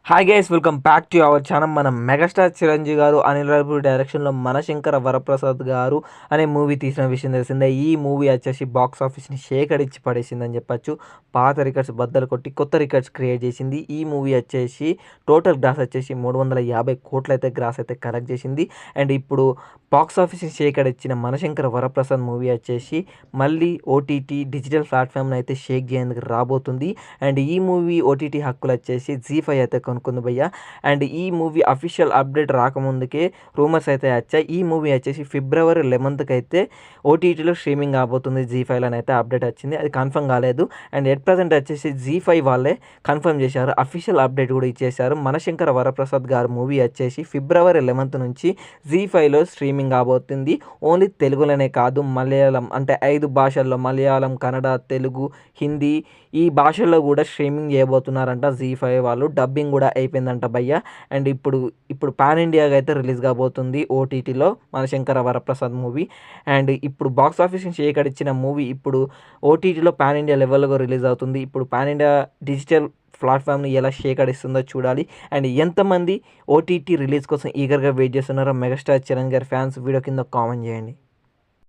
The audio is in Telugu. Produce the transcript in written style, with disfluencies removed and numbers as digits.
Hi guys, welcome back to our channel. మనం మెగాస్టార్ చిరంజీవి గారు, అనిల్ రావిపూడి డైరెక్షన్లో మనశంకర వరప్రసాద్ గారు అనే మూవీ తీసిన విషయం తెలిసిందే. ఈ మూవీ వచ్చేసి బాక్స్ ఆఫీస్ని షేకడిచ్చి పడేసిందని చెప్పచ్చు. పాత రికార్డ్స్ బద్దలు కొట్టి కొత్త రికార్డ్స్ క్రియేట్ చేసింది. ఈ మూవీ వచ్చేసి టోటల్ గ్రాస్ వచ్చేసి 350 కోట్లు అయితే గ్రాస్ అయితే కలెక్ట్ చేసింది. అండ్ ఇప్పుడు బాక్స్ ఆఫీస్ని షేకడిచ్చిన మనశంకర వరప్రసాద్ మూవీ వచ్చేసి మళ్ళీ ఓటీటీ డిజిటల్ ప్లాట్ఫామ్ని అయితే షేక్ చేసేందుకు రాబోతుంది. అండ్ ఈ మూవీ ఓటీటీ హక్కులు వచ్చేసి జీ5 అయితే కొనుక్కుంది భయ్య. అండ్ ఈ మూవీ అఫీషియల్ అప్డేట్ రాకముందుకే రూమర్స్ అయితే వచ్చాయి. ఈ మూవీ వచ్చేసి ఫిబ్రవరి 11th అయితే ఓటీటీలో స్ట్రీమింగ్ కాబోతుంది జీ5లో అయితే అప్డేట్ వచ్చింది. అది కన్ఫర్మ్ కాలేదు. అండ్ ఎట్ ప్రజెంట్ వచ్చేసి జీ5 వాళ్ళే కన్ఫర్మ్ చేశారు, అఫీషియల్ అప్డేట్ కూడా ఇచ్చేశారు. మనశంకర వరప్రసాద్ గారు మూవీ వచ్చేసి ఫిబ్రవరి 11th నుంచి జీ5లో స్ట్రీమింగ్ కాబోతుంది. ఓన్లీ తెలుగులోనే కాదు, మలయాళం అంటే 5 భాషల్లో మలయాళం, కన్నడ, తెలుగు, హిందీ ఈ భాషల్లో కూడా స్ట్రీమింగ్ చేయబోతున్నారంట జీ5 వాళ్ళు. డబ్బింగ్ కూడా అయిపోయిందంట భయ్య. అండ్ ఇప్పుడు పాన్ ఇండియాగా అయితే రిలీజ్ కాబోతుంది ఓటీటీలో మనశంకర వరప్రసాద్ మూవీ. అండ్ ఇప్పుడు బాక్స్ ఆఫీస్ నుంచి ఇచ్చిన మూవీ ఇప్పుడు ఓటీటీలో పాన్ ఇండియా లెవెల్లో రిలీజ్ అవుతుంది. ఇప్పుడు పాన్ ఇండియా డిజిటల్ ప్లాట్ఫామ్ని ఎలా షేకడిస్తుందో చూడాలి. అండ్ ఎంతమంది ఓటీటీ రిలీజ్ కోసం ఈగర్గా వెయిట్ చేస్తున్నారో మెగాస్టార్ చిరంజీవి గారి ఫ్యాన్స్ వీడియో కింద కామెంట్ చేయండి.